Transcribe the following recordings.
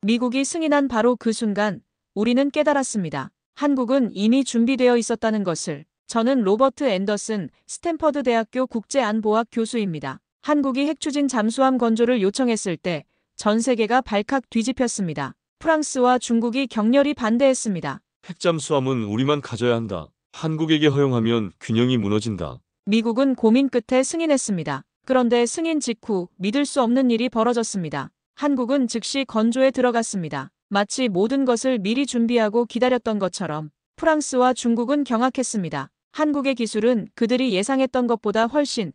미국이 승인한 바로 그 순간 우리는 깨달았습니다. 한국은 이미 준비되어 있었다는 것을. 저는 로버트 앤더슨 스탠퍼드 대학교 국제안보학 교수입니다. 한국이 핵추진 잠수함 건조를 요청했을 때 전 세계가 발칵 뒤집혔습니다. 프랑스와 중국이 격렬히 반대했습니다. 핵잠수함은 우리만 가져야 한다. 한국에게 허용하면 균형이 무너진다. 미국은 고민 끝에 승인했습니다. 그런데 승인 직후 믿을 수 없는 일이 벌어졌습니다. 한국은 즉시 건조에 들어갔습니다. 마치 모든 것을 미리 준비하고 기다렸던 것처럼. 프랑스와 중국은 경악했습니다. 한국의 기술은 그들이 예상했던 것보다 훨씬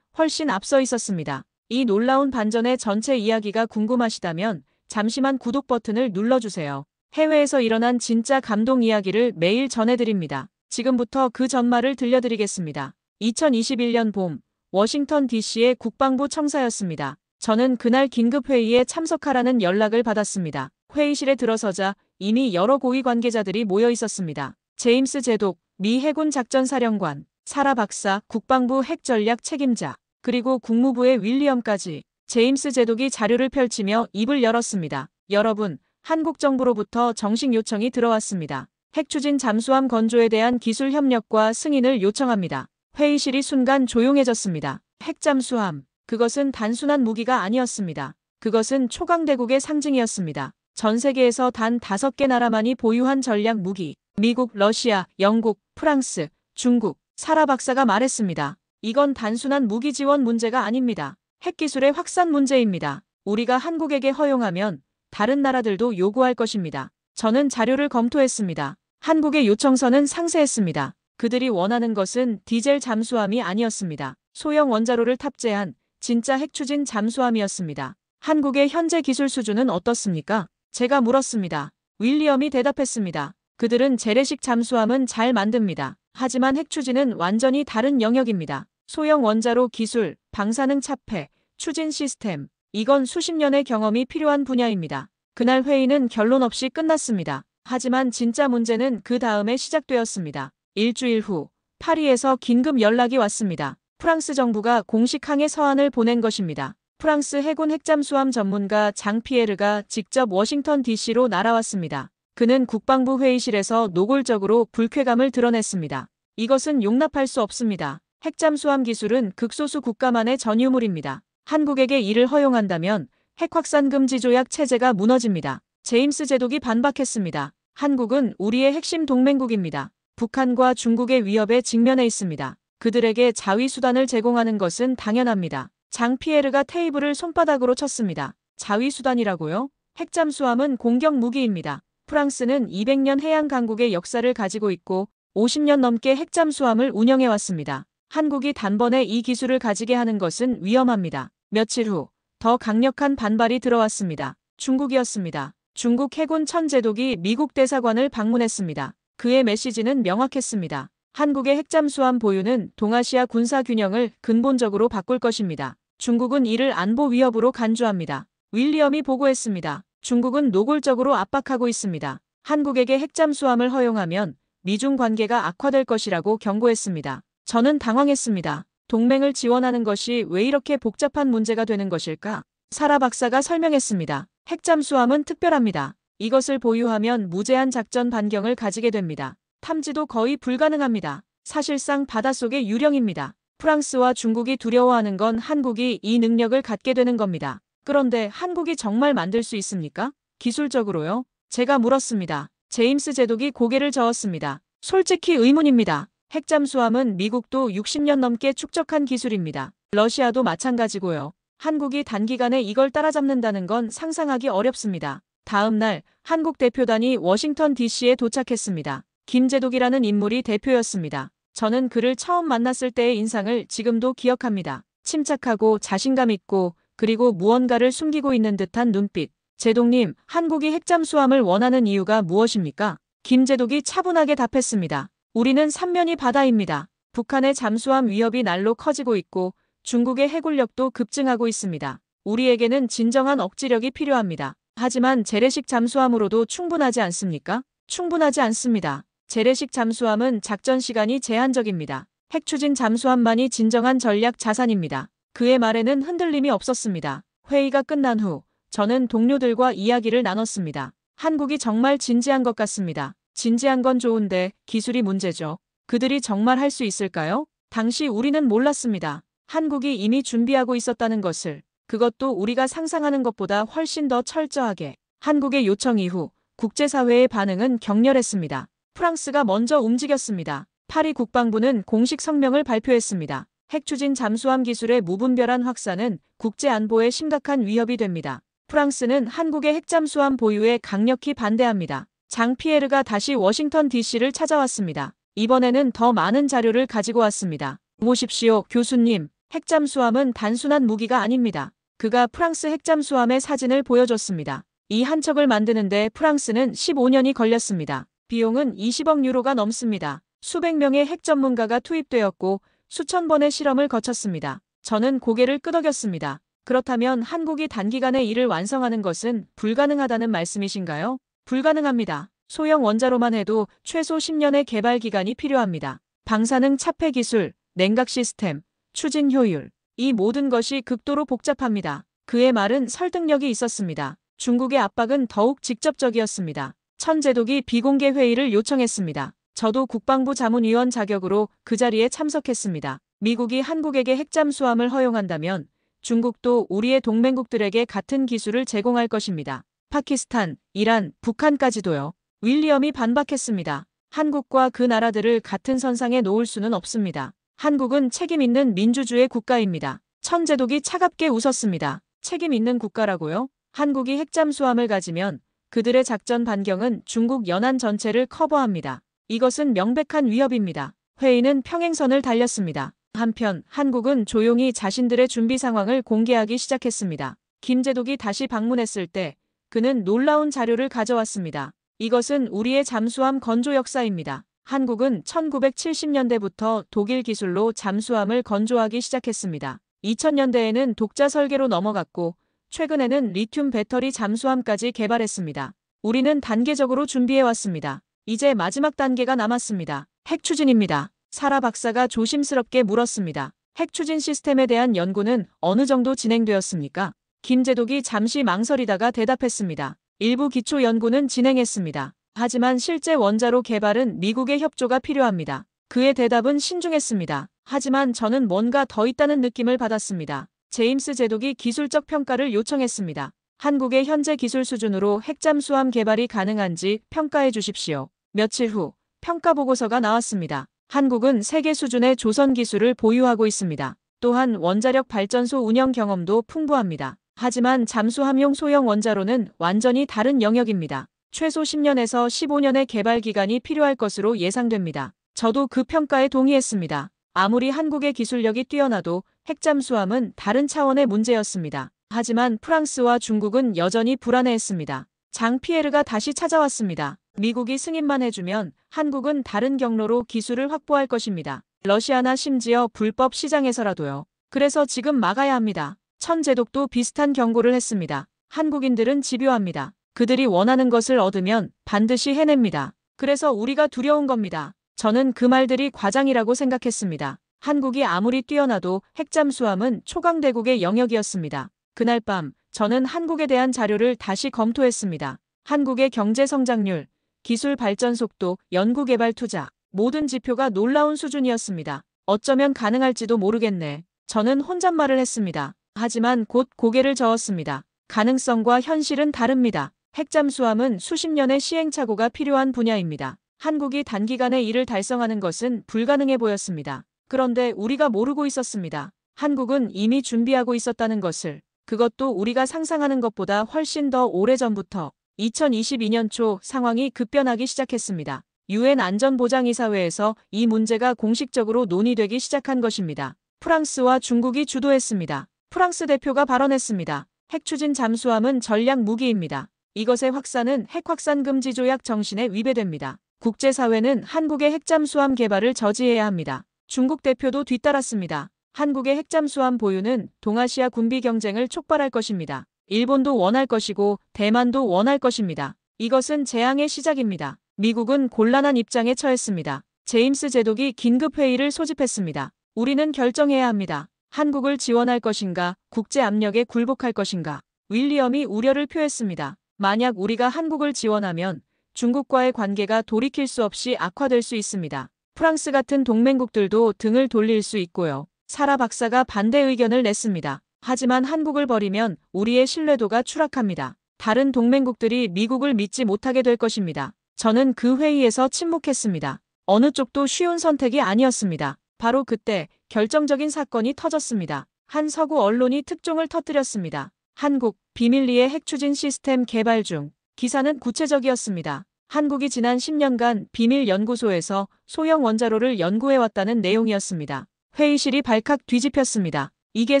앞서 있었습니다. 이 놀라운 반전의 전체 이야기가 궁금하시다면 잠시만 구독 버튼을 눌러주세요. 해외에서 일어난 진짜 감동 이야기를 매일 전해드립니다. 지금부터 그 전말을 들려드리겠습니다. 2021년 봄, 워싱턴 DC의 국방부 청사였습니다. 저는 그날 긴급회의에 참석하라는 연락을 받았습니다. 회의실에 들어서자 이미 여러 고위 관계자들이 모여 있었습니다. 제임스 제독, 미 해군 작전사령관, 사라 박사, 국방부 핵전략 책임자, 그리고 국무부의 윌리엄까지. 제임스 제독이 자료를 펼치며 입을 열었습니다. 여러분, 한국 정부로부터 정식 요청이 들어왔습니다. 핵추진 잠수함 건조에 대한 기술 협력과 승인을 요청합니다. 회의실이 순간 조용해졌습니다. 핵잠수함, 그것은 단순한 무기가 아니었습니다. 그것은 초강대국의 상징이었습니다. 전 세계에서 단 5개 나라만이 보유한 전략 무기. 미국, 러시아, 영국, 프랑스, 중국. 사라 박사가 말했습니다. 이건 단순한 무기 지원 문제가 아닙니다. 핵기술의 확산 문제입니다. 우리가 한국에게 허용하면 다른 나라들도 요구할 것입니다. 저는 자료를 검토했습니다. 한국의 요청서는 상세했습니다. 그들이 원하는 것은 디젤 잠수함이 아니었습니다. 소형 원자로를 탑재한 진짜 핵추진 잠수함이었습니다. 한국의 현재 기술 수준은 어떻습니까? 제가 물었습니다. 윌리엄이 대답했습니다. 그들은 재래식 잠수함은 잘 만듭니다. 하지만 핵추진은 완전히 다른 영역입니다. 소형 원자로 기술, 방사능 차폐, 추진 시스템. 이건 수십 년의 경험이 필요한 분야입니다. 그날 회의는 결론 없이 끝났습니다. 하지만 진짜 문제는 그 다음에 시작되었습니다. 일주일 후, 파리에서 긴급 연락이 왔습니다. 프랑스 정부가 공식 항해 서한을 보낸 것입니다. 프랑스 해군 핵잠수함 전문가 장 피에르가 직접 워싱턴 DC로 날아왔습니다. 그는 국방부 회의실에서 노골적으로 불쾌감을 드러냈습니다. 이것은 용납할 수 없습니다. 핵잠수함 기술은 극소수 국가만의 전유물입니다. 한국에게 이를 허용한다면 핵확산 금지 조약 체제가 무너집니다. 제임스 제독이 반박했습니다. 한국은 우리의 핵심 동맹국입니다. 북한과 중국의 위협에 직면해 있습니다. 그들에게 자위수단을 제공하는 것은 당연합니다. 장 피에르가 테이블을 손바닥으로 쳤습니다. 자위수단이라고요? 핵잠수함은 공격 무기입니다. 프랑스는 200년 해양 강국의 역사를 가지고 있고 50년 넘게 핵잠수함을 운영해왔습니다. 한국이 단번에 이 기술을 가지게 하는 것은 위험합니다. 며칠 후, 더 강력한 반발이 들어왔습니다. 중국이었습니다. 중국 해군 천제독이 미국 대사관을 방문했습니다. 그의 메시지는 명확했습니다. 한국의 핵잠수함 보유는 동아시아 군사 균형을 근본적으로 바꿀 것입니다. 중국은 이를 안보 위협으로 간주합니다. 윌리엄이 보고했습니다. 중국은 노골적으로 압박하고 있습니다. 한국에게 핵잠수함을 허용하면 미중 관계가 악화될 것이라고 경고했습니다. 저는 당황했습니다. 동맹을 지원하는 것이 왜 이렇게 복잡한 문제가 되는 것일까? 사라 박사가 설명했습니다. 핵잠수함은 특별합니다. 이것을 보유하면 무제한 작전 반경을 가지게 됩니다. 탐지도 거의 불가능합니다. 사실상 바닷속의 유령입니다. 프랑스와 중국이 두려워하는 건 한국이 이 능력을 갖게 되는 겁니다. 그런데 한국이 정말 만들 수 있습니까? 기술적으로요? 제가 물었습니다. 제임스 제독이 고개를 저었습니다. 솔직히 의문입니다. 핵잠수함은 미국도 60년 넘게 축적한 기술입니다. 러시아도 마찬가지고요. 한국이 단기간에 이걸 따라잡는다는 건 상상하기 어렵습니다. 다음 날 한국 대표단이 워싱턴 DC에 도착했습니다. 김제독이라는 인물이 대표였습니다. 저는 그를 처음 만났을 때의 인상을 지금도 기억합니다. 침착하고 자신감 있고 그리고 무언가를 숨기고 있는 듯한 눈빛. 제독님, 한국이 핵잠수함을 원하는 이유가 무엇입니까? 김제독이 차분하게 답했습니다. 우리는 삼면이 바다입니다. 북한의 잠수함 위협이 날로 커지고 있고 중국의 해군력도 급증하고 있습니다. 우리에게는 진정한 억지력이 필요합니다. 하지만 재래식 잠수함으로도 충분하지 않습니까? 충분하지 않습니다. 재래식 잠수함은 작전 시간이 제한적입니다. 핵추진 잠수함만이 진정한 전략 자산입니다. 그의 말에는 흔들림이 없었습니다. 회의가 끝난 후 저는 동료들과 이야기를 나눴습니다. 한국이 정말 진지한 것 같습니다. 진지한 건 좋은데 기술이 문제죠. 그들이 정말 할 수 있을까요? 당시 우리는 몰랐습니다. 한국이 이미 준비하고 있었다는 것을. 그것도 우리가 상상하는 것보다 훨씬 더 철저하게. 한국의 요청 이후 국제사회의 반응은 격렬했습니다. 프랑스가 먼저 움직였습니다. 파리 국방부는 공식 성명을 발표했습니다. 핵추진 잠수함 기술의 무분별한 확산은 국제 안보에 심각한 위협이 됩니다. 프랑스는 한국의 핵잠수함 보유에 강력히 반대합니다. 장 피에르가 다시 워싱턴 DC를 찾아왔습니다. 이번에는 더 많은 자료를 가지고 왔습니다. 보십시오, 교수님. 핵잠수함은 단순한 무기가 아닙니다. 그가 프랑스 핵잠수함의 사진을 보여줬습니다. 이 한 척을 만드는데 프랑스는 15년이 걸렸습니다. 비용은 20억 유로가 넘습니다. 수백 명의 핵 전문가가 투입되었고 수천 번의 실험을 거쳤습니다. 저는 고개를 끄덕였습니다. 그렇다면 한국이 단기간에 이를 완성하는 것은 불가능하다는 말씀이신가요? 불가능합니다. 소형 원자로만 해도 최소 10년의 개발 기간이 필요합니다. 방사능 차폐 기술, 냉각 시스템, 추진 효율, 이 모든 것이 극도로 복잡합니다. 그의 말은 설득력이 있었습니다. 중국의 압박은 더욱 직접적이었습니다. 천제독이 비공개 회의를 요청했습니다. 저도 국방부 자문위원 자격으로 그 자리에 참석했습니다. 미국이 한국에게 핵잠수함을 허용한다면 중국도 우리의 동맹국들에게 같은 기술을 제공할 것입니다. 파키스탄, 이란, 북한까지도요. 윌리엄이 반박했습니다. 한국과 그 나라들을 같은 선상에 놓을 수는 없습니다. 한국은 책임 있는 민주주의 국가입니다. 천제독이 차갑게 웃었습니다. 책임 있는 국가라고요? 한국이 핵잠수함을 가지면 그들의 작전 반경은 중국 연안 전체를 커버합니다. 이것은 명백한 위협입니다. 회의는 평행선을 달렸습니다. 한편 한국은 조용히 자신들의 준비 상황을 공개하기 시작했습니다. 김제독이 다시 방문했을 때 그는 놀라운 자료를 가져왔습니다. 이것은 우리의 잠수함 건조 역사입니다. 한국은 1970년대부터 독일 기술로 잠수함을 건조하기 시작했습니다. 2000년대에는 독자 설계로 넘어갔고 최근에는 리튬 배터리 잠수함까지 개발했습니다. 우리는 단계적으로 준비해왔습니다. 이제 마지막 단계가 남았습니다. 핵추진입니다. 사라 박사가 조심스럽게 물었습니다. 핵추진 시스템에 대한 연구는 어느 정도 진행되었습니까? 김제독이 잠시 망설이다가 대답했습니다. 일부 기초 연구는 진행했습니다. 하지만 실제 원자로 개발은 미국의 협조가 필요합니다. 그의 대답은 신중했습니다. 하지만 저는 뭔가 더 있다는 느낌을 받았습니다. 제임스 제독이 기술적 평가를 요청했습니다. 한국의 현재 기술 수준으로 핵잠수함 개발이 가능한지 평가해 주십시오. 며칠 후 평가 보고서가 나왔습니다. 한국은 세계 수준의 조선 기술을 보유하고 있습니다. 또한 원자력 발전소 운영 경험도 풍부합니다. 하지만 잠수함용 소형 원자로는 완전히 다른 영역입니다. 최소 10년에서 15년의 개발 기간이 필요할 것으로 예상됩니다. 저도 그 평가에 동의했습니다. 아무리 한국의 기술력이 뛰어나도 핵잠수함은 다른 차원의 문제였습니다. 하지만 프랑스와 중국은 여전히 불안해했습니다. 장 피에르가 다시 찾아왔습니다. 미국이 승인만 해주면 한국은 다른 경로로 기술을 확보할 것입니다. 러시아나 심지어 불법 시장에서라도요. 그래서 지금 막아야 합니다. 천제독도 비슷한 경고를 했습니다. 한국인들은 집요합니다. 그들이 원하는 것을 얻으면 반드시 해냅니다. 그래서 우리가 두려운 겁니다. 저는 그 말들이 과장이라고 생각했습니다. 한국이 아무리 뛰어나도 핵잠수함은 초강대국의 영역이었습니다. 그날 밤 저는 한국에 대한 자료를 다시 검토했습니다. 한국의 경제 성장률, 기술 발전 속도, 연구개발 투자, 모든 지표가 놀라운 수준이었습니다. 어쩌면 가능할지도 모르겠네. 저는 혼잣말을 했습니다. 하지만 곧 고개를 저었습니다. 가능성과 현실은 다릅니다. 핵잠수함은 수십 년의 시행착오가 필요한 분야입니다. 한국이 단기간에 이를 달성하는 것은 불가능해 보였습니다. 그런데 우리가 모르고 있었습니다. 한국은 이미 준비하고 있었다는 것을. 그것도 우리가 상상하는 것보다 훨씬 더 오래전부터. 2022년 초 상황이 급변하기 시작했습니다. 유엔 안전보장이사회에서 이 문제가 공식적으로 논의되기 시작한 것입니다. 프랑스와 중국이 주도했습니다. 프랑스 대표가 발언했습니다. 핵추진 잠수함은 전략 무기입니다. 이것의 확산은 핵확산 금지 조약 정신에 위배됩니다. 국제사회는 한국의 핵잠수함 개발을 저지해야 합니다. 중국 대표도 뒤따랐습니다. 한국의 핵잠수함 보유는 동아시아 군비 경쟁을 촉발할 것입니다. 일본도 원할 것이고 대만도 원할 것입니다. 이것은 재앙의 시작입니다. 미국은 곤란한 입장에 처했습니다. 제임스 제독이 긴급회의를 소집했습니다. 우리는 결정해야 합니다. 한국을 지원할 것인가, 국제 압력에 굴복할 것인가. 윌리엄이 우려를 표했습니다. 만약 우리가 한국을 지원하면 중국과의 관계가 돌이킬 수 없이 악화될 수 있습니다. 프랑스 같은 동맹국들도 등을 돌릴 수 있고요. 사라 박사가 반대 의견을 냈습니다. 하지만 한국을 버리면 우리의 신뢰도가 추락합니다. 다른 동맹국들이 미국을 믿지 못하게 될 것입니다. 저는 그 회의에서 침묵했습니다. 어느 쪽도 쉬운 선택이 아니었습니다. 바로 그때 결정적인 사건이 터졌습니다. 한 서구 언론이 특종을 터뜨렸습니다. 한국, 비밀리에 핵추진 시스템 개발 중. 기사는 구체적이었습니다. 한국이 지난 10년간 비밀연구소에서 소형 원자로를 연구해왔다는 내용이었습니다. 회의실이 발칵 뒤집혔습니다. 이게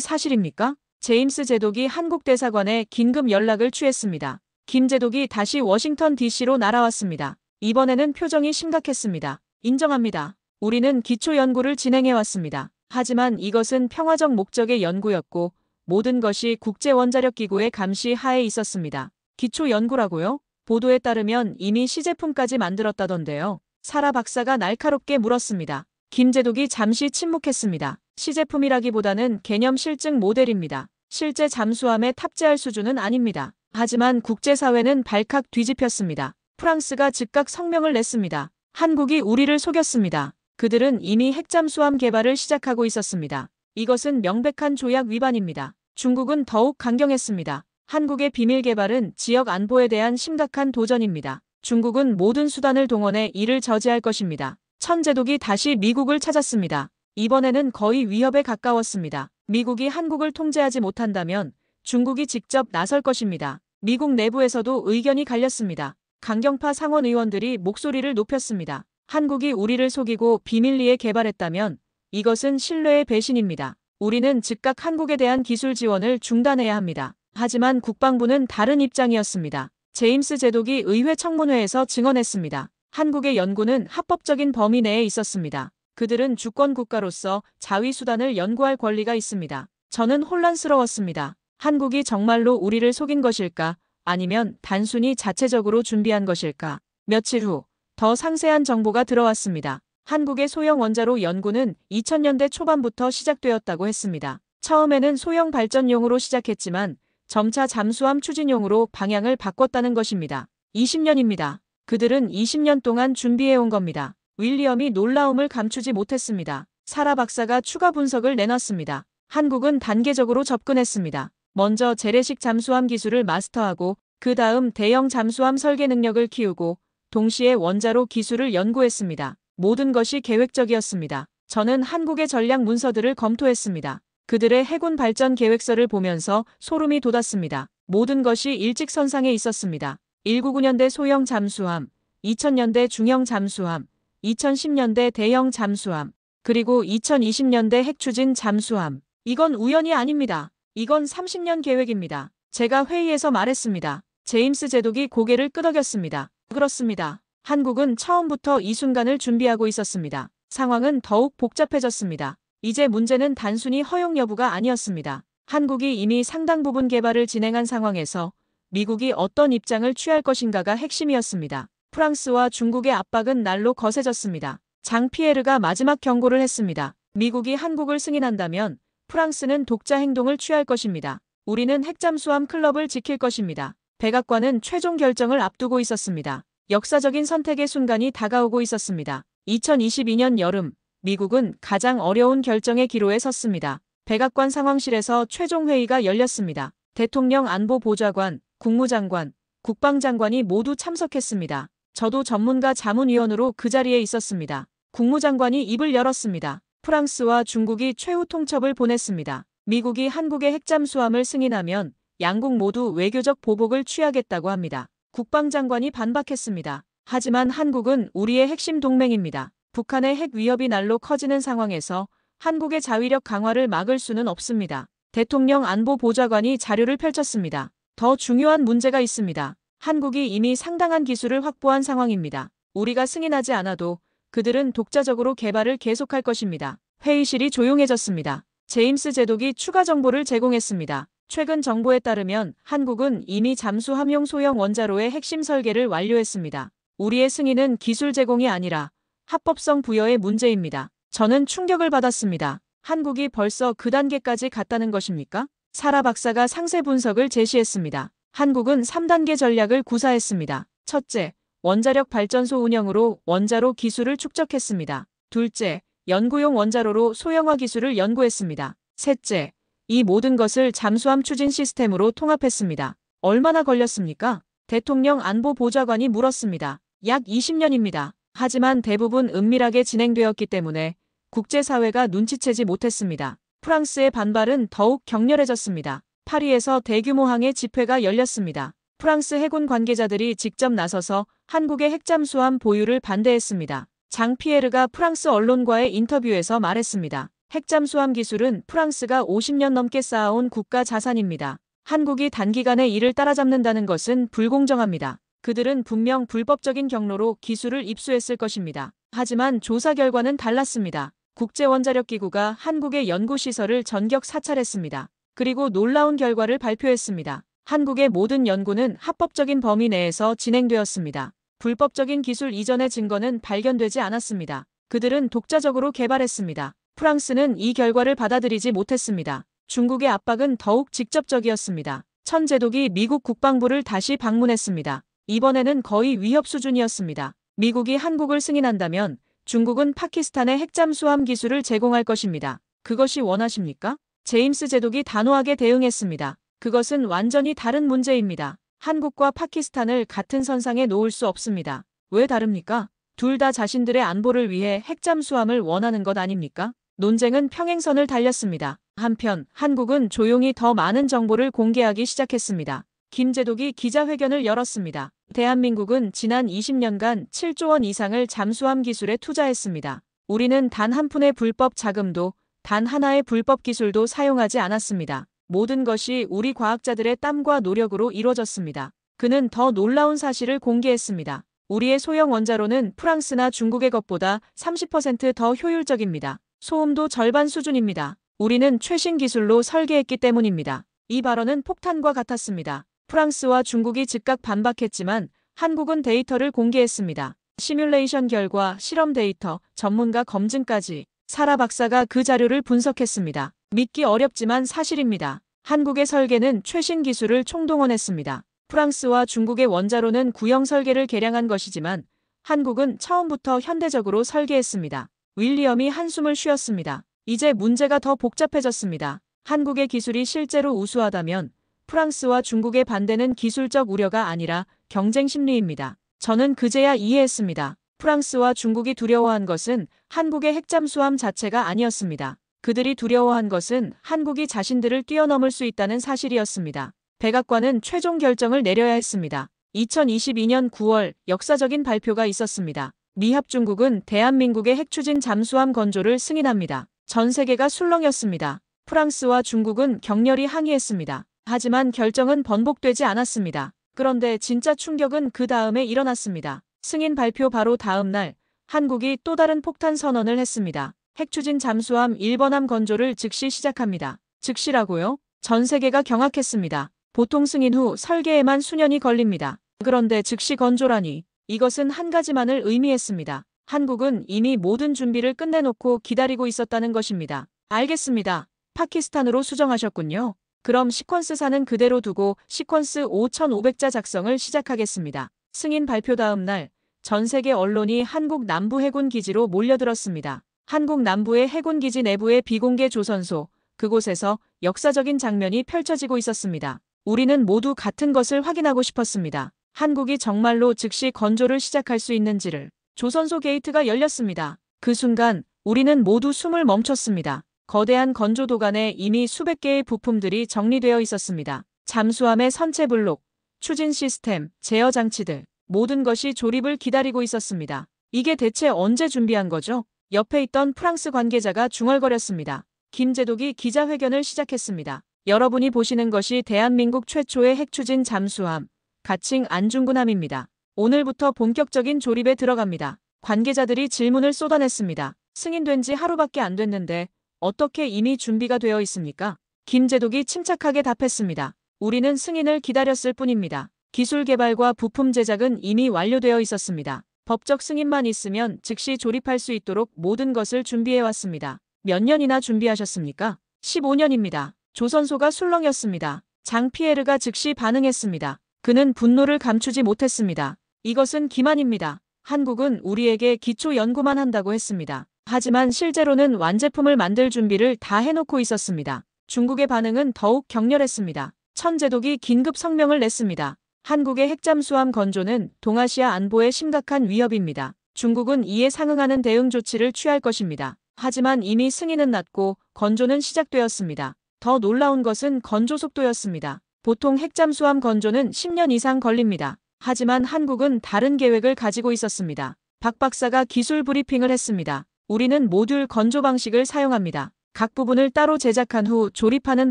사실입니까? 제임스 제독이 한국 대사관에 긴급 연락을 취했습니다. 김 제독이 다시 워싱턴 DC로 날아왔습니다. 이번에는 표정이 심각했습니다. 인정합니다. 우리는 기초 연구를 진행해왔습니다. 하지만 이것은 평화적 목적의 연구였고 모든 것이 국제원자력기구의 감시 하에 있었습니다. 기초 연구라고요? 보도에 따르면 이미 시제품까지 만들었다던데요. 사라 박사가 날카롭게 물었습니다. 김 제독이 잠시 침묵했습니다. 시제품이라기보다는 개념 실증 모델입니다. 실제 잠수함에 탑재할 수준은 아닙니다. 하지만 국제사회는 발칵 뒤집혔습니다. 프랑스가 즉각 성명을 냈습니다. 한국이 우리를 속였습니다. 그들은 이미 핵잠수함 개발을 시작하고 있었습니다. 이것은 명백한 조약 위반입니다. 중국은 더욱 강경했습니다. 한국의 비밀 개발은 지역 안보에 대한 심각한 도전입니다. 중국은 모든 수단을 동원해 이를 저지할 것입니다. 천 제독이 다시 미국을 찾았습니다. 이번에는 거의 위협에 가까웠습니다. 미국이 한국을 통제하지 못한다면 중국이 직접 나설 것입니다. 미국 내부에서도 의견이 갈렸습니다. 강경파 상원 의원들이 목소리를 높였습니다. 한국이 우리를 속이고 비밀리에 개발했다면 이것은 신뢰의 배신입니다. 우리는 즉각 한국에 대한 기술 지원을 중단해야 합니다. 하지만 국방부는 다른 입장이었습니다. 제임스 제독이 의회 청문회에서 증언했습니다. 한국의 연구는 합법적인 범위 내에 있었습니다. 그들은 주권 국가로서 자위 수단을 연구할 권리가 있습니다. 저는 혼란스러웠습니다. 한국이 정말로 우리를 속인 것일까? 아니면 단순히 자체적으로 준비한 것일까? 며칠 후 더 상세한 정보가 들어왔습니다. 한국의 소형 원자로 연구는 2000년대 초반부터 시작되었다고 했습니다. 처음에는 소형 발전용으로 시작했지만 점차 잠수함 추진용으로 방향을 바꿨다는 것입니다. 20년입니다. 그들은 20년 동안 준비해온 겁니다. 윌리엄이 놀라움을 감추지 못했습니다. 사라 박사가 추가 분석을 내놨습니다. 한국은 단계적으로 접근했습니다. 먼저 재래식 잠수함 기술을 마스터하고 그 다음 대형 잠수함 설계 능력을 키우고 동시에 원자로 기술을 연구했습니다. 모든 것이 계획적이었습니다. 저는 한국의 전략 문서들을 검토했습니다. 그들의 해군 발전 계획서를 보면서 소름이 돋았습니다. 모든 것이 일직선상에 있었습니다. 199년대 소형 잠수함, 2000년대 중형 잠수함, 2010년대 대형 잠수함, 그리고 2020년대 핵추진 잠수함. 이건 우연이 아닙니다. 이건 30년 계획입니다. 제가 회의에서 말했습니다. 제임스 제독이 고개를 끄덕였습니다. 그렇습니다. 한국은 처음부터 이 순간을 준비하고 있었습니다. 상황은 더욱 복잡해졌습니다. 이제 문제는 단순히 허용 여부가 아니었습니다. 한국이 이미 상당 부분 개발을 진행한 상황에서 미국이 어떤 입장을 취할 것인가가 핵심이었습니다. 프랑스와 중국의 압박은 날로 거세졌습니다. 장 피에르가 마지막 경고를 했습니다. 미국이 한국을 승인한다면 프랑스는 독자 행동을 취할 것입니다. 우리는 핵잠수함 클럽을 지킬 것입니다. 백악관은 최종 결정을 앞두고 있었습니다. 역사적인 선택의 순간이 다가오고 있었습니다. 2022년 여름, 미국은 가장 어려운 결정의 기로에 섰습니다. 백악관 상황실에서 최종 회의가 열렸습니다. 대통령 안보보좌관, 국무장관, 국방장관이 모두 참석했습니다. 저도 전문가 자문위원으로 그 자리에 있었습니다. 국무장관이 입을 열었습니다. 프랑스와 중국이 최후 통첩을 보냈습니다. 미국이 한국의 핵잠수함을 승인하면 양국 모두 외교적 보복을 취하겠다고 합니다. 국방장관이 반박했습니다. 하지만 한국은 우리의 핵심 동맹입니다. 북한의 핵 위협이 날로 커지는 상황에서 한국의 자위력 강화를 막을 수는 없습니다. 대통령 안보보좌관이 자료를 펼쳤습니다. 더 중요한 문제가 있습니다. 한국이 이미 상당한 기술을 확보한 상황입니다. 우리가 승인하지 않아도 그들은 독자적으로 개발을 계속할 것입니다. 회의실이 조용해졌습니다. 제임스 제독이 추가 정보를 제공했습니다. 최근 정보에 따르면 한국은 이미 잠수함용 소형 원자로의 핵심 설계를 완료했습니다. 우리의 승인은 기술 제공이 아니라 합법성 부여의 문제입니다. 저는 충격을 받았습니다. 한국이 벌써 그 단계까지 갔다는 것입니까? 사라 박사가 상세 분석을 제시했습니다. 한국은 3단계 전략을 구사했습니다. 첫째, 원자력 발전소 운영으로 원자로 기술을 축적했습니다. 둘째, 연구용 원자로로 소형화 기술을 연구했습니다. 셋째, 이 모든 것을 잠수함 추진 시스템으로 통합했습니다. 얼마나 걸렸습니까? 대통령 안보보좌관이 물었습니다. 약 20년입니다. 하지만 대부분 은밀하게 진행되었기 때문에 국제사회가 눈치채지 못했습니다. 프랑스의 반발은 더욱 격렬해졌습니다. 파리에서 대규모 항해 집회가 열렸습니다. 프랑스 해군 관계자들이 직접 나서서 한국의 핵잠수함 보유를 반대했습니다. 장 피에르가 프랑스 언론과의 인터뷰에서 말했습니다. 핵잠수함 기술은 프랑스가 50년 넘게 쌓아온 국가 자산입니다. 한국이 단기간에 이를 따라잡는다는 것은 불공정합니다. 그들은 분명 불법적인 경로로 기술을 입수했을 것입니다. 하지만 조사 결과는 달랐습니다. 국제원자력기구가 한국의 연구시설을 전격 사찰했습니다. 그리고 놀라운 결과를 발표했습니다. 한국의 모든 연구는 합법적인 범위 내에서 진행되었습니다. 불법적인 기술 이전의 증거는 발견되지 않았습니다. 그들은 독자적으로 개발했습니다. 프랑스는 이 결과를 받아들이지 못했습니다. 중국의 압박은 더욱 직접적이었습니다. 천 제독이 미국 국방부를 다시 방문했습니다. 이번에는 거의 위협 수준이었습니다. 미국이 한국을 승인한다면 중국은 파키스탄에 핵잠수함 기술을 제공할 것입니다. 그것이 원하십니까? 제임스 제독이 단호하게 대응했습니다. 그것은 완전히 다른 문제입니다. 한국과 파키스탄을 같은 선상에 놓을 수 없습니다. 왜 다릅니까? 둘 다 자신들의 안보를 위해 핵잠수함을 원하는 것 아닙니까? 논쟁은 평행선을 달렸습니다. 한편 한국은 조용히 더 많은 정보를 공개하기 시작했습니다. 김 제독이 기자회견을 열었습니다. 대한민국은 지난 20년간 7조 원 이상을 잠수함 기술에 투자했습니다. 우리는 단 한 푼의 불법 자금도 단 하나의 불법 기술도 사용하지 않았습니다. 모든 것이 우리 과학자들의 땀과 노력으로 이루어졌습니다. 그는 더 놀라운 사실을 공개했습니다. 우리의 소형 원자로는 프랑스나 중국의 것보다 30% 더 효율적입니다. 소음도 절반 수준입니다. 우리는 최신 기술로 설계했기 때문입니다. 이 발언은 폭탄과 같았습니다. 프랑스와 중국이 즉각 반박했지만 한국은 데이터를 공개했습니다. 시뮬레이션 결과, 실험 데이터, 전문가 검증까지 사라 박사가 그 자료를 분석했습니다. 믿기 어렵지만 사실입니다. 한국의 설계는 최신 기술을 총동원했습니다. 프랑스와 중국의 원자로는 구형 설계를 개량한 것이지만 한국은 처음부터 현대적으로 설계했습니다. 윌리엄이 한숨을 쉬었습니다. 이제 문제가 더 복잡해졌습니다. 한국의 기술이 실제로 우수하다면 프랑스와 중국의 반대는 기술적 우려가 아니라 경쟁 심리입니다. 저는 그제야 이해했습니다. 프랑스와 중국이 두려워한 것은 한국의 핵잠수함 자체가 아니었습니다. 그들이 두려워한 것은 한국이 자신들을 뛰어넘을 수 있다는 사실이었습니다. 백악관은 최종 결정을 내려야 했습니다. 2022년 9월 역사적인 발표가 있었습니다. 미합중국은 대한민국의 핵추진 잠수함 건조를 승인합니다. 전 세계가 술렁였습니다. 프랑스와 중국은 격렬히 항의했습니다. 하지만 결정은 번복되지 않았습니다. 그런데 진짜 충격은 그 다음에 일어났습니다. 승인 발표 바로 다음 날 한국이 또 다른 폭탄 선언을 했습니다. 핵추진 잠수함 1번함 건조를 즉시 시작합니다. 즉시라고요? 전 세계가 경악했습니다. 보통 승인 후 설계에만 수년이 걸립니다. 그런데 즉시 건조라니. 이것은 한 가지만을 의미했습니다. 한국은 이미 모든 준비를 끝내놓고 기다리고 있었다는 것입니다. 알겠습니다. 파키스탄으로 수정하셨군요. 그럼 시퀀스사는 그대로 두고 시퀀스 5,500자 작성을 시작하겠습니다. 승인 발표 다음 날 전 세계 언론이 한국 남부 해군 기지로 몰려들었습니다. 한국 남부의 해군 기지 내부의 비공개 조선소, 그곳에서 역사적인 장면이 펼쳐지고 있었습니다. 우리는 모두 같은 것을 확인하고 싶었습니다. 한국이 정말로 즉시 건조를 시작할 수 있는지를. 조선소 게이트가 열렸습니다. 그 순간 우리는 모두 숨을 멈췄습니다. 거대한 건조 도관에 이미 수백 개의 부품들이 정리되어 있었습니다. 잠수함의 선체 블록, 추진 시스템, 제어 장치들, 모든 것이 조립을 기다리고 있었습니다. 이게 대체 언제 준비한 거죠? 옆에 있던 프랑스 관계자가 중얼거렸습니다. 김 제독이 기자회견을 시작했습니다. 여러분이 보시는 것이 대한민국 최초의 핵추진 잠수함, 가칭 안중근함입니다. 오늘부터 본격적인 조립에 들어갑니다. 관계자들이 질문을 쏟아냈습니다. 승인된 지 하루밖에 안 됐는데 어떻게 이미 준비가 되어 있습니까? 김 제독이 침착하게 답했습니다. 우리는 승인을 기다렸을 뿐입니다. 기술 개발과 부품 제작은 이미 완료되어 있었습니다. 법적 승인만 있으면 즉시 조립할 수 있도록 모든 것을 준비해왔습니다. 몇 년이나 준비하셨습니까? 15년입니다. 조선소가 술렁였습니다. 장 피에르가 즉시 반응했습니다. 그는 분노를 감추지 못했습니다. 이것은 기만입니다. 한국은 우리에게 기초 연구만 한다고 했습니다. 하지만 실제로는 완제품을 만들 준비를 다 해놓고 있었습니다. 중국의 반응은 더욱 격렬했습니다. 천제독이 긴급 성명을 냈습니다. 한국의 핵잠수함 건조는 동아시아 안보에 심각한 위협입니다. 중국은 이에 상응하는 대응 조치를 취할 것입니다. 하지만 이미 승인은 났고 건조는 시작되었습니다. 더 놀라운 것은 건조 속도였습니다. 보통 핵잠수함 건조는 10년 이상 걸립니다. 하지만 한국은 다른 계획을 가지고 있었습니다. 박 박사가 기술 브리핑을 했습니다. 우리는 모듈 건조 방식을 사용합니다. 각 부분을 따로 제작한 후 조립하는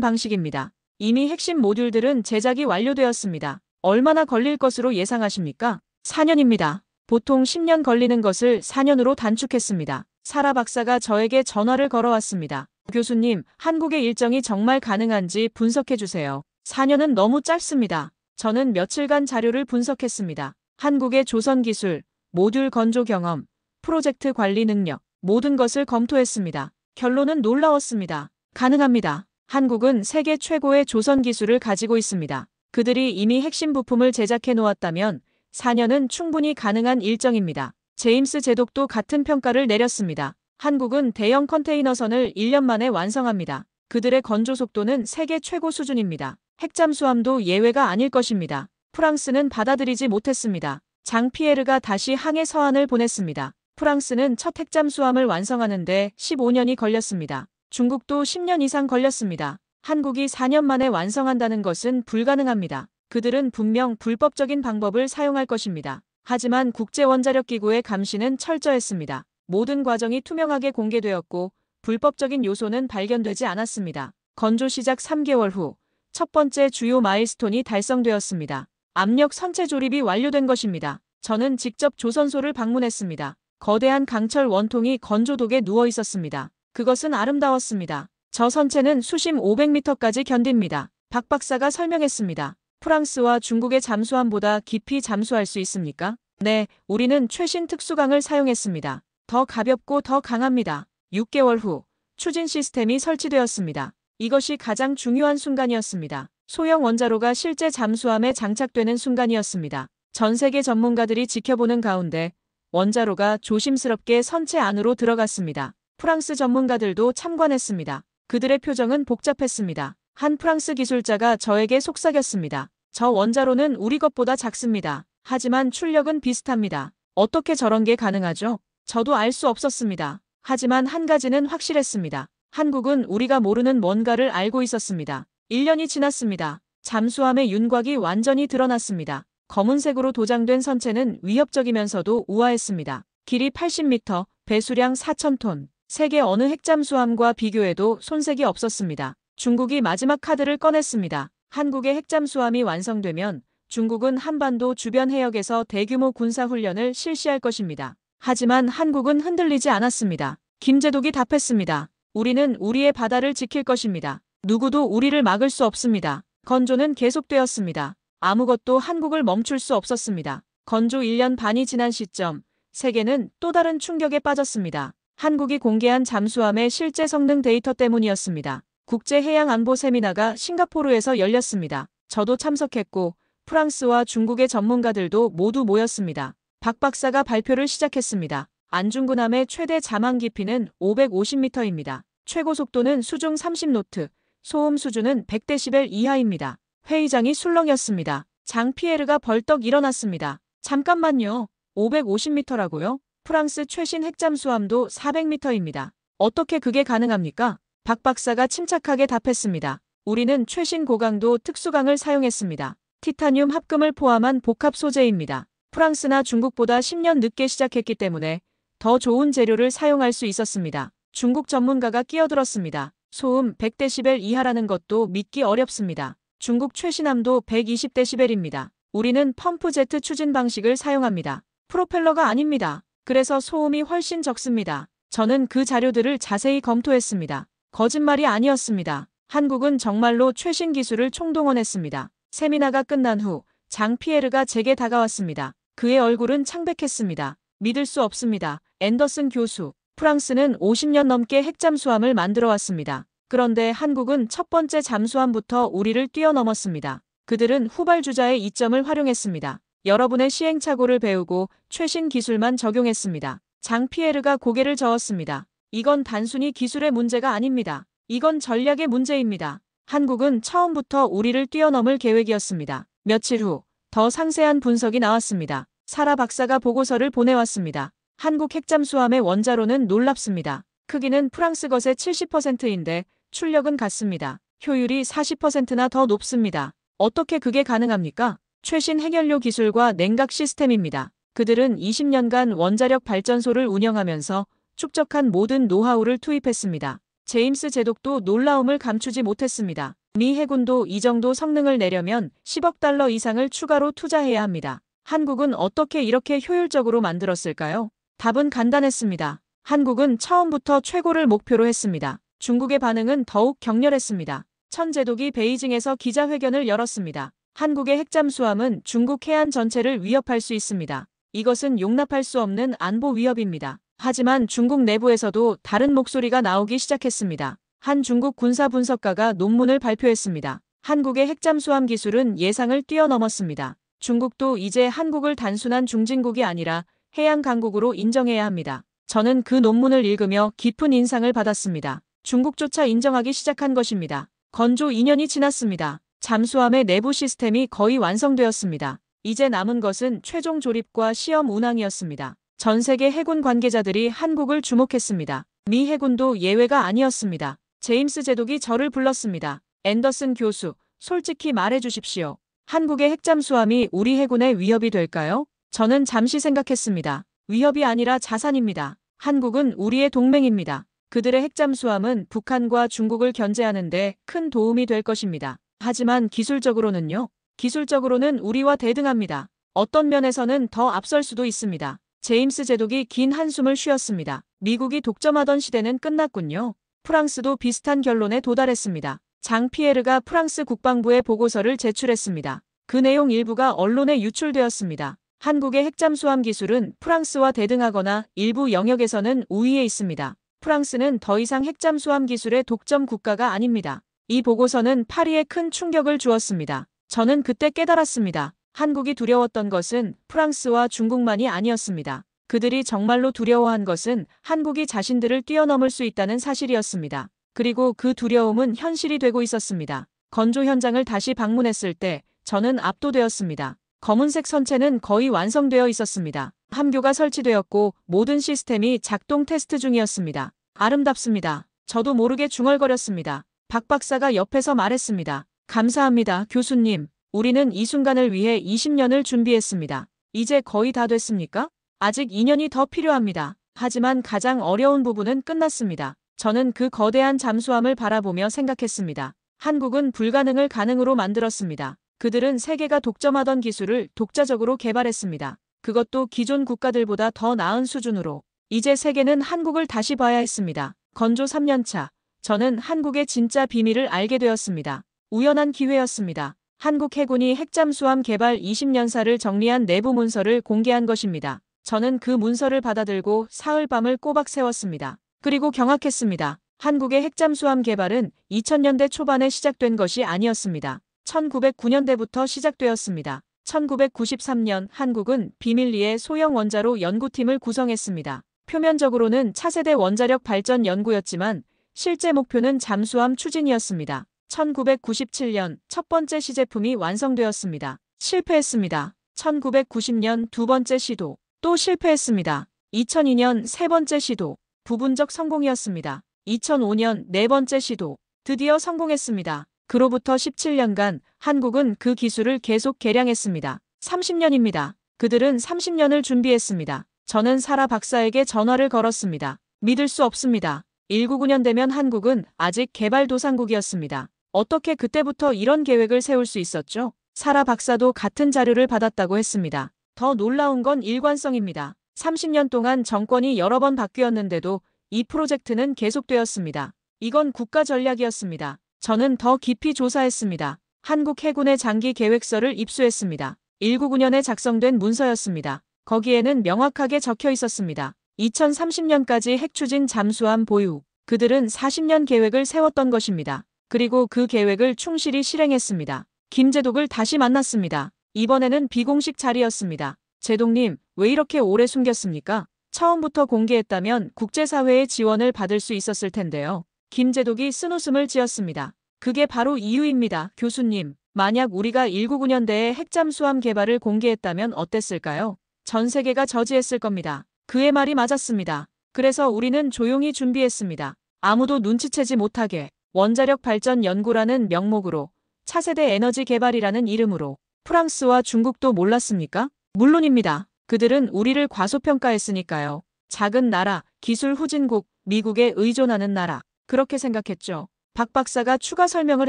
방식입니다. 이미 핵심 모듈들은 제작이 완료되었습니다. 얼마나 걸릴 것으로 예상하십니까? 4년입니다. 보통 10년 걸리는 것을 4년으로 단축했습니다. 사라 박사가 저에게 전화를 걸어왔습니다. 교수님, 한국의 일정이 정말 가능한지 분석해 주세요. 4년은 너무 짧습니다. 저는 며칠간 자료를 분석했습니다. 한국의 조선 기술, 모듈 건조 경험, 프로젝트 관리 능력, 모든 것을 검토했습니다. 결론은 놀라웠습니다. 가능합니다. 한국은 세계 최고의 조선 기술을 가지고 있습니다. 그들이 이미 핵심 부품을 제작해 놓았다면 4년은 충분히 가능한 일정입니다. 제임스 제독도 같은 평가를 내렸습니다. 한국은 대형 컨테이너선을 1년 만에 완성합니다. 그들의 건조 속도는 세계 최고 수준입니다. 핵잠수함도 예외가 아닐 것입니다. 프랑스는 받아들이지 못했습니다. 장 피에르가 다시 항해 서한을 보냈습니다. 프랑스는 첫 핵잠수함을 완성하는데 15년이 걸렸습니다. 중국도 10년 이상 걸렸습니다. 한국이 4년 만에 완성한다는 것은 불가능합니다. 그들은 분명 불법적인 방법을 사용할 것입니다. 하지만 국제원자력기구의 감시는 철저했습니다. 모든 과정이 투명하게 공개되었고 불법적인 요소는 발견되지 않았습니다. 건조 시작 3개월 후 첫 번째 주요 마일스톤이 달성되었습니다. 압력 선체 조립이 완료된 것입니다. 저는 직접 조선소를 방문했습니다. 거대한 강철 원통이 건조독에 누워 있었습니다. 그것은 아름다웠습니다. 저 선체는 수심 500m까지 견딥니다. 박 박사가 설명했습니다. 프랑스와 중국의 잠수함보다 깊이 잠수할 수 있습니까? 네, 우리는 최신 특수강을 사용했습니다. 더 가볍고 더 강합니다. 6개월 후 추진 시스템이 설치되었습니다. 이것이 가장 중요한 순간이었습니다. 소형 원자로가 실제 잠수함에 장착되는 순간이었습니다. 전 세계 전문가들이 지켜보는 가운데 원자로가 조심스럽게 선체 안으로 들어갔습니다. 프랑스 전문가들도 참관했습니다. 그들의 표정은 복잡했습니다. 한 프랑스 기술자가 저에게 속삭였습니다. 저 원자로는 우리 것보다 작습니다. 하지만 출력은 비슷합니다. 어떻게 저런 게 가능하죠? 저도 알 수 없었습니다. 하지만 한 가지는 확실했습니다. 한국은 우리가 모르는 뭔가를 알고 있었습니다. 1년이 지났습니다. 잠수함의 윤곽이 완전히 드러났습니다. 검은색으로 도장된 선체는 위협적이면서도 우아했습니다. 길이 80m, 배수량 4,000톤. 세계 어느 핵잠수함과 비교해도 손색이 없었습니다. 중국이 마지막 카드를 꺼냈습니다. 한국의 핵잠수함이 완성되면 중국은 한반도 주변 해역에서 대규모 군사훈련을 실시할 것입니다. 하지만 한국은 흔들리지 않았습니다. 김제독이 답했습니다. 우리는 우리의 바다를 지킬 것입니다. 누구도 우리를 막을 수 없습니다. 건조는 계속되었습니다. 아무것도 한국을 멈출 수 없었습니다. 건조 1년 반이 지난 시점, 세계는 또 다른 충격에 빠졌습니다. 한국이 공개한 잠수함의 실제 성능 데이터 때문이었습니다. 국제해양안보 세미나가 싱가포르에서 열렸습니다. 저도 참석했고 프랑스와 중국의 전문가들도 모두 모였습니다. 박 박사가 발표를 시작했습니다. 안중근함의 최대 자망 깊이는 550m입니다. 최고 속도는 수중 30노트, 소음 수준은 100데시벨 이하입니다. 회의장이 술렁였습니다. 장 피에르가 벌떡 일어났습니다. 잠깐만요. 550m라고요? 프랑스 최신 핵잠수함도 400m입니다. 어떻게 그게 가능합니까? 박 박사가 침착하게 답했습니다. 우리는 최신 고강도 특수강을 사용했습니다. 티타늄 합금을 포함한 복합 소재입니다. 프랑스나 중국보다 10년 늦게 시작했기 때문에 더 좋은 재료를 사용할 수 있었습니다. 중국 전문가가 끼어들었습니다. 소음 100데시벨 이하라는 것도 믿기 어렵습니다. 중국 최신함도 120데시벨입니다. 우리는 펌프 제트 추진 방식을 사용합니다. 프로펠러가 아닙니다. 그래서 소음이 훨씬 적습니다. 저는 그 자료들을 자세히 검토했습니다. 거짓말이 아니었습니다. 한국은 정말로 최신 기술을 총동원했습니다. 세미나가 끝난 후 장 피에르가 제게 다가왔습니다. 그의 얼굴은 창백했습니다. 믿을 수 없습니다. 앤더슨 교수. 프랑스는 50년 넘게 핵잠수함을 만들어 왔습니다. 그런데 한국은 첫 번째 잠수함부터 우리를 뛰어넘었습니다. 그들은 후발주자의 이점을 활용했습니다. 여러분의 시행착오를 배우고 최신 기술만 적용했습니다. 장피에르가 고개를 저었습니다. 이건 단순히 기술의 문제가 아닙니다. 이건 전략의 문제입니다. 한국은 처음부터 우리를 뛰어넘을 계획이었습니다. 며칠 후 더 상세한 분석이 나왔습니다. 사라 박사가 보고서를 보내왔습니다. 한국 핵잠수함의 원자로는 놀랍습니다. 크기는 프랑스 것의 70%인데 출력은 같습니다. 효율이 40%나 더 높습니다. 어떻게 그게 가능합니까? 최신 핵연료 기술과 냉각 시스템입니다. 그들은 20년간 원자력 발전소를 운영하면서 축적한 모든 노하우를 투입했습니다. 제임스 제독도 놀라움을 감추지 못했습니다. 미 해군도 이 정도 성능을 내려면 10억 달러 이상을 추가로 투자해야 합니다. 한국은 어떻게 이렇게 효율적으로 만들었을까요? 답은 간단했습니다. 한국은 처음부터 최고를 목표로 했습니다. 중국의 반응은 더욱 격렬했습니다. 천 제독이 베이징에서 기자회견을 열었습니다. 한국의 핵잠수함은 중국 해안 전체를 위협할 수 있습니다. 이것은 용납할 수 없는 안보 위협입니다. 하지만 중국 내부에서도 다른 목소리가 나오기 시작했습니다. 한 중국 군사 분석가가 논문을 발표했습니다. 한국의 핵잠수함 기술은 예상을 뛰어넘었습니다. 중국도 이제 한국을 단순한 중진국이 아니라 해양 강국으로 인정해야 합니다. 저는 그 논문을 읽으며 깊은 인상을 받았습니다. 중국조차 인정하기 시작한 것입니다. 건조 2년이 지났습니다. 잠수함의 내부 시스템이 거의 완성되었습니다. 이제 남은 것은 최종 조립과 시험 운항이었습니다. 전 세계 해군 관계자들이 한국을 주목했습니다. 미 해군도 예외가 아니었습니다. 제임스 제독이 저를 불렀습니다. 앤더슨 교수, 솔직히 말해 주십시오. 한국의 핵잠수함이 우리 해군의 위협이 될까요? 저는 잠시 생각했습니다. 위협이 아니라 자산입니다. 한국은 우리의 동맹입니다. 그들의 핵잠수함은 북한과 중국을 견제하는데 큰 도움이 될 것입니다. 하지만 기술적으로는요? 기술적으로는 우리와 대등합니다. 어떤 면에서는 더 앞설 수도 있습니다. 제임스 제독이 긴 한숨을 쉬었습니다. 미국이 독점하던 시대는 끝났군요. 프랑스도 비슷한 결론에 도달했습니다. 장 피에르가 프랑스 국방부에 보고서를 제출했습니다. 그 내용 일부가 언론에 유출되었습니다. 한국의 핵잠수함 기술은 프랑스와 대등하거나 일부 영역에서는 우위에 있습니다. 프랑스는 더 이상 핵잠수함 기술의 독점 국가가 아닙니다. 이 보고서는 파리에 큰 충격을 주었습니다. 저는 그때 깨달았습니다. 한국이 두려웠던 것은 프랑스와 중국만이 아니었습니다. 그들이 정말로 두려워한 것은 한국이 자신들을 뛰어넘을 수 있다는 사실이었습니다. 그리고 그 두려움은 현실이 되고 있었습니다. 건조 현장을 다시 방문했을 때 저는 압도되었습니다. 검은색 선체는 거의 완성되어 있었습니다. 함교가 설치되었고 모든 시스템이 작동 테스트 중이었습니다. 아름답습니다. 저도 모르게 중얼거렸습니다. 박 박사가 옆에서 말했습니다. 감사합니다, 교수님. 우리는 이 순간을 위해 20년을 준비했습니다. 이제 거의 다 됐습니까? 아직 2년이 더 필요합니다. 하지만 가장 어려운 부분은 끝났습니다. 저는 그 거대한 잠수함을 바라보며 생각했습니다. 한국은 불가능을 가능으로 만들었습니다. 그들은 세계가 독점하던 기술을 독자적으로 개발했습니다. 그것도 기존 국가들보다 더 나은 수준으로. 이제 세계는 한국을 다시 봐야 했습니다. 건조 3년차. 저는 한국의 진짜 비밀을 알게 되었습니다. 우연한 기회였습니다. 한국 해군이 핵잠수함 개발 20년사를 정리한 내부 문서를 공개한 것입니다. 저는 그 문서를 받아들고 사흘 밤을 꼬박 세웠습니다. 그리고 경악했습니다. 한국의 핵잠수함 개발은 2000년대 초반에 시작된 것이 아니었습니다. 1909년대부터 시작되었습니다. 1993년 한국은 비밀리에 소형 원자로 연구팀을 구성했습니다. 표면적으로는 차세대 원자력 발전 연구였지만 실제 목표는 잠수함 추진이었습니다. 1997년 첫 번째 시제품이 완성되었습니다. 실패했습니다. 1990년 두 번째 시도. 또 실패했습니다. 2002년 세 번째 시도. 부분적 성공이었습니다. 2005년 네 번째 시도. 드디어 성공했습니다. 그로부터 17년간 한국은 그 기술을 계속 개량했습니다. 30년입니다. 그들은 30년을 준비했습니다. 저는 사라 박사에게 전화를 걸었습니다. 믿을 수 없습니다. 199년 되면 한국은 아직 개발도상국이었습니다. 어떻게 그때부터 이런 계획을 세울 수 있었죠? 사라 박사도 같은 자료를 받았다고 했습니다. 더 놀라운 건 일관성입니다. 30년 동안 정권이 여러 번 바뀌었는데도 이 프로젝트는 계속되었습니다. 이건 국가 전략이었습니다. 저는 더 깊이 조사했습니다. 한국 해군의 장기 계획서를 입수했습니다. 199년에 작성된 문서였습니다. 거기에는 명확하게 적혀 있었습니다. 2030년까지 핵추진 잠수함 보유. 그들은 40년 계획을 세웠던 것입니다. 그리고 그 계획을 충실히 실행했습니다. 김제독을 다시 만났습니다. 이번에는 비공식 자리였습니다. 제독님, 왜 이렇게 오래 숨겼습니까? 처음부터 공개했다면 국제사회의 지원을 받을 수 있었을 텐데요. 김제독이 쓴웃음을 지었습니다. 그게 바로 이유입니다, 교수님. 만약 우리가 1999년대에 핵잠수함 개발을 공개했다면 어땠을까요? 전 세계가 저지했을 겁니다. 그의 말이 맞았습니다. 그래서 우리는 조용히 준비했습니다. 아무도 눈치채지 못하게. 원자력 발전 연구라는 명목으로, 차세대 에너지 개발이라는 이름으로. 프랑스와 중국도 몰랐습니까? 물론입니다. 그들은 우리를 과소평가했으니까요. 작은 나라, 기술 후진국, 미국에 의존하는 나라. 그렇게 생각했죠. 박 박사가 추가 설명을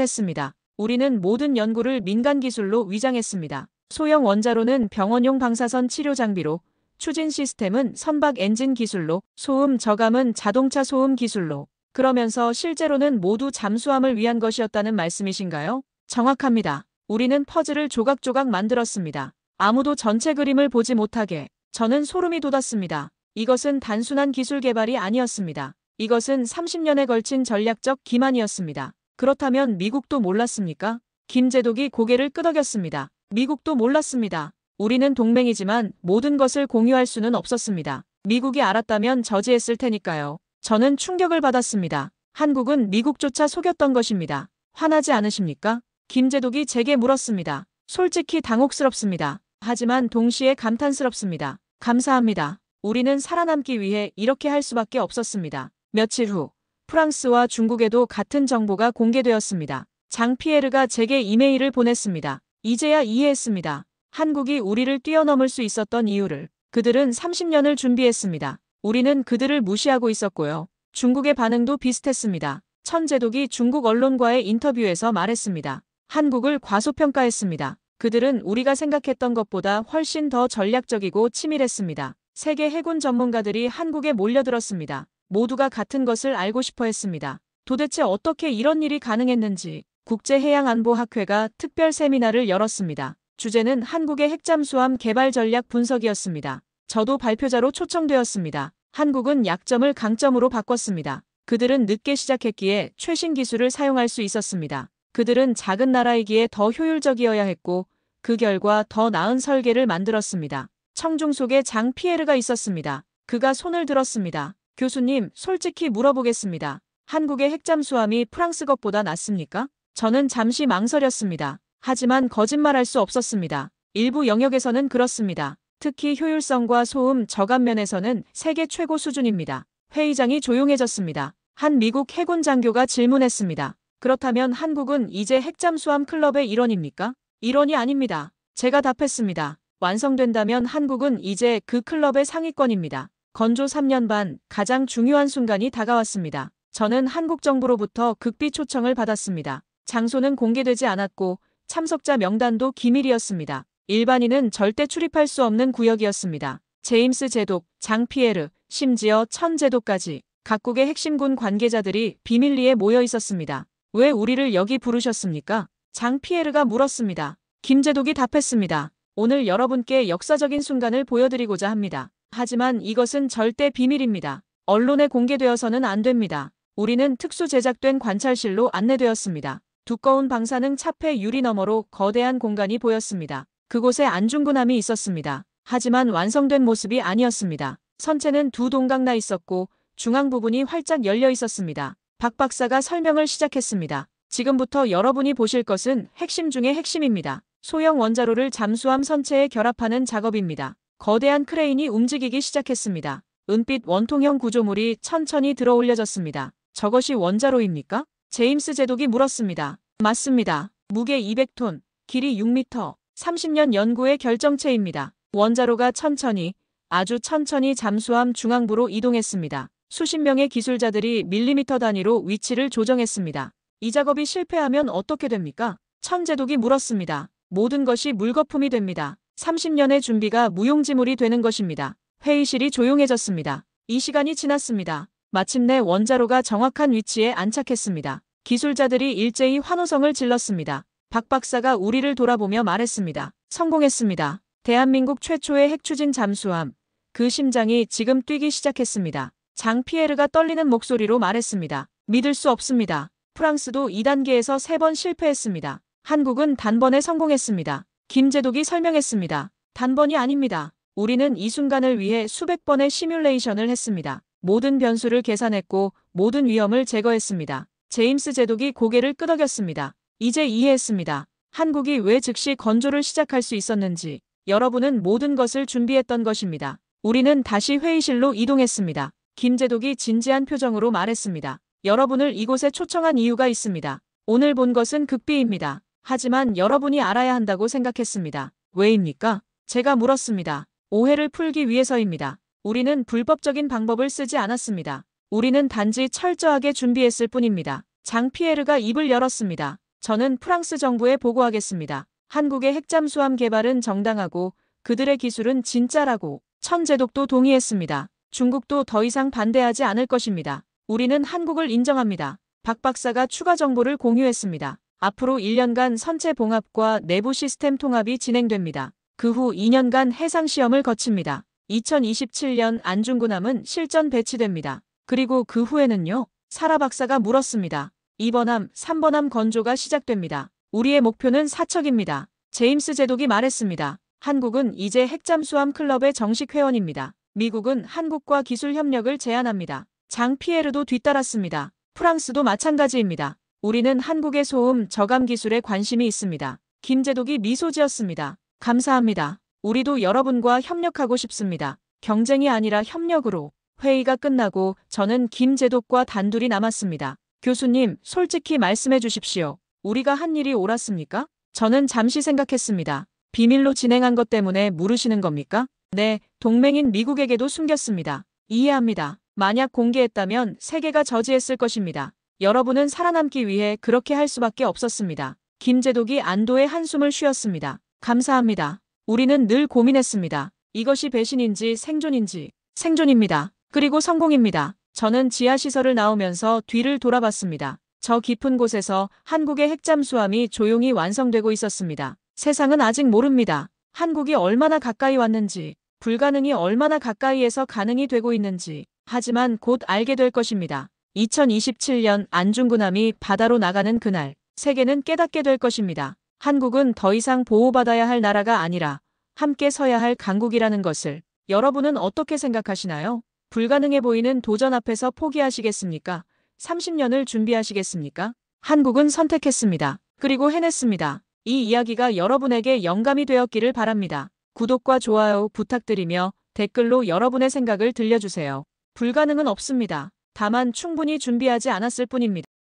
했습니다. 우리는 모든 연구를 민간 기술로 위장했습니다. 소형 원자로는 병원용 방사선 치료 장비로, 추진 시스템은 선박 엔진 기술로, 소음 저감은 자동차 소음 기술로. 그러면서 실제로는 모두 잠수함을 위한 것이었다는 말씀이신가요? 정확합니다. 우리는 퍼즐을 조각조각 만들었습니다. 아무도 전체 그림을 보지 못하게. 저는 소름이 돋았습니다. 이것은 단순한 기술 개발이 아니었습니다. 이것은 30년에 걸친 전략적 기만이었습니다. 그렇다면 미국도 몰랐습니까? 김제독이 고개를 끄덕였습니다. 미국도 몰랐습니다. 우리는 동맹이지만 모든 것을 공유할 수는 없었습니다. 미국이 알았다면 저지했을 테니까요. 저는 충격을 받았습니다. 한국은 미국조차 속였던 것입니다. 화나지 않으십니까? 김제독이 제게 물었습니다. 솔직히 당혹스럽습니다. 하지만 동시에 감탄스럽습니다. 감사합니다. 우리는 살아남기 위해 이렇게 할 수밖에 없었습니다. 며칠 후 프랑스와 중국에도 같은 정보가 공개되었습니다. 장 피에르가 제게 이메일을 보냈습니다. 이제야 이해했습니다. 한국이 우리를 뛰어넘을 수 있었던 이유를. 그들은 30년을 준비했습니다. 우리는 그들을 무시하고 있었고요. 중국의 반응도 비슷했습니다. 천제독이 중국 언론과의 인터뷰에서 말했습니다. 한국을 과소평가했습니다. 그들은 우리가 생각했던 것보다 훨씬 더 전략적이고 치밀했습니다. 세계 해군 전문가들이 한국에 몰려들었습니다. 모두가 같은 것을 알고 싶어 했습니다. 도대체 어떻게 이런 일이 가능했는지 국제해양안보학회가 특별 세미나를 열었습니다. 주제는 한국의 핵잠수함 개발 전략 분석이었습니다. 저도 발표자로 초청되었습니다. 한국은 약점을 강점으로 바꿨습니다. 그들은 늦게 시작했기에 최신 기술을 사용할 수 있었습니다. 그들은 작은 나라이기에 더 효율적이어야 했고 그 결과 더 나은 설계를 만들었습니다. 청중 속에 장 피에르가 있었습니다. 그가 손을 들었습니다. 교수님, 솔직히 물어보겠습니다. 한국의 핵잠수함이 프랑스 것보다 낫습니까? 저는 잠시 망설였습니다. 하지만 거짓말할 수 없었습니다. 일부 영역에서는 그렇습니다. 특히 효율성과 소음 저감 면에서는 세계 최고 수준입니다. 회의장이 조용해졌습니다. 한 미국 해군 장교가 질문했습니다. 그렇다면 한국은 이제 핵잠수함 클럽의 일원입니까? 일원이 아닙니다. 제가 답했습니다. 완성된다면 한국은 이제 그 클럽의 상위권입니다. 건조 3년 반, 가장 중요한 순간이 다가왔습니다. 저는 한국 정부로부터 극비 초청을 받았습니다. 장소는 공개되지 않았고 참석자 명단도 기밀이었습니다. 일반인은 절대 출입할 수 없는 구역이었습니다. 제임스 제독, 장 피에르, 심지어 천 제독까지 각국의 핵심군 관계자들이 비밀리에 모여 있었습니다. 왜 우리를 여기 부르셨습니까? 장 피에르가 물었습니다. 김제독이 답했습니다. 오늘 여러분께 역사적인 순간을 보여드리고자 합니다. 하지만 이것은 절대 비밀입니다. 언론에 공개되어서는 안 됩니다. 우리는 특수 제작된 관찰실로 안내되었습니다. 두꺼운 방사능 차폐 유리 너머로 거대한 공간이 보였습니다. 그곳에 안중근함이 있었습니다. 하지만 완성된 모습이 아니었습니다. 선체는 두 동강 나 있었고 중앙 부분이 활짝 열려 있었습니다. 박 박사가 설명을 시작했습니다. 지금부터 여러분이 보실 것은 핵심 중의 핵심입니다. 소형 원자로를 잠수함 선체에 결합하는 작업입니다. 거대한 크레인이 움직이기 시작했습니다. 은빛 원통형 구조물이 천천히 들어 올려졌습니다. 저것이 원자로입니까? 제임스 제독이 물었습니다. 맞습니다. 무게 200톤, 길이 6m, 30년 연구의 결정체입니다. 원자로가 천천히, 아주 천천히 잠수함 중앙부로 이동했습니다. 수십 명의 기술자들이 밀리미터 단위로 위치를 조정했습니다. 이 작업이 실패하면 어떻게 됩니까? 천제독이 물었습니다. 모든 것이 물거품이 됩니다. 30년의 준비가 무용지물이 되는 것입니다. 회의실이 조용해졌습니다. 이 시간이 지났습니다. 마침내 원자로가 정확한 위치에 안착했습니다. 기술자들이 일제히 환호성을 질렀습니다. 박 박사가 우리를 돌아보며 말했습니다. 성공했습니다. 대한민국 최초의 핵추진 잠수함. 그 심장이 지금 뛰기 시작했습니다. 장 피에르가 떨리는 목소리로 말했습니다. 믿을 수 없습니다. 프랑스도 2단계에서 3번 실패했습니다. 한국은 단번에 성공했습니다. 김제독이 설명했습니다. 단번이 아닙니다. 우리는 이 순간을 위해 수백 번의 시뮬레이션을 했습니다. 모든 변수를 계산했고 모든 위험을 제거했습니다. 제임스 제독이 고개를 끄덕였습니다. 이제 이해했습니다. 한국이 왜 즉시 건조를 시작할 수 있었는지. 여러분은 모든 것을 준비했던 것입니다. 우리는 다시 회의실로 이동했습니다. 김제독이 진지한 표정으로 말했습니다. 여러분을 이곳에 초청한 이유가 있습니다. 오늘 본 것은 극비입니다. 하지만 여러분이 알아야 한다고 생각했습니다. 왜입니까? 제가 물었습니다. 오해를 풀기 위해서입니다. 우리는 불법적인 방법을 쓰지 않았습니다. 우리는 단지 철저하게 준비했을 뿐입니다. 장 피에르가 입을 열었습니다. 저는 프랑스 정부에 보고하겠습니다. 한국의 핵잠수함 개발은 정당하고 그들의 기술은 진짜라고. 천제독도 동의했습니다. 중국도 더 이상 반대하지 않을 것입니다. 우리는 한국을 인정합니다. 박 박사가 추가 정보를 공유했습니다. 앞으로 1년간 선체 봉합과 내부 시스템 통합이 진행됩니다. 그 후 2년간 해상 시험을 거칩니다. 2027년 안중근함은 실전 배치됩니다. 그리고 그 후에는요? 사라 박사가 물었습니다. 2번함, 3번함 건조가 시작됩니다. 우리의 목표는 사척입니다. 제임스 제독이 말했습니다. 한국은 이제 핵잠수함 클럽의 정식 회원입니다. 미국은 한국과 기술 협력을 제안합니다. 장 피에르도 뒤따랐습니다. 프랑스도 마찬가지입니다. 우리는 한국의 소음 저감 기술에 관심이 있습니다. 김제독이 미소 지었습니다. 감사합니다. 우리도 여러분과 협력하고 싶습니다. 경쟁이 아니라 협력으로. 회의가 끝나고 저는 김제독과 단둘이 남았습니다. 교수님, 솔직히 말씀해 주십시오. 우리가 한 일이 옳았습니까? 저는 잠시 생각했습니다. 비밀로 진행한 것 때문에 물으시는 겁니까? 네, 동맹인 미국에게도 숨겼습니다. 이해합니다. 만약 공개했다면 세계가 저지했을 것입니다. 여러분은 살아남기 위해 그렇게 할 수밖에 없었습니다. 김제독이 안도의 한숨을 쉬었습니다. 감사합니다. 우리는 늘 고민했습니다. 이것이 배신인지 생존인지. 생존입니다. 그리고 성공입니다. 저는 지하시설을 나오면서 뒤를 돌아봤습니다. 저 깊은 곳에서 한국의 핵잠수함이 조용히 완성되고 있었습니다. 세상은 아직 모릅니다. 한국이 얼마나 가까이 왔는지, 불가능이 얼마나 가까이에서 가능이 되고 있는지. 하지만 곧 알게 될 것입니다. 2027년 안중근함이 바다로 나가는 그날, 세계는 깨닫게 될 것입니다. 한국은 더 이상 보호받아야 할 나라가 아니라 함께 서야 할 강국이라는 것을. 여러분은 어떻게 생각하시나요? 불가능해 보이는 도전 앞에서 포기하시겠습니까? 30년을 준비하시겠습니까? 한국은 선택했습니다. 그리고 해냈습니다. 이 이야기가 여러분에게 영감이 되었기를 바랍니다. 구독과 좋아요 부탁드리며 댓글로 여러분의 생각을 들려주세요. 불가능은 없습니다. 다만 충분히 준비하지 않았을 뿐입니다.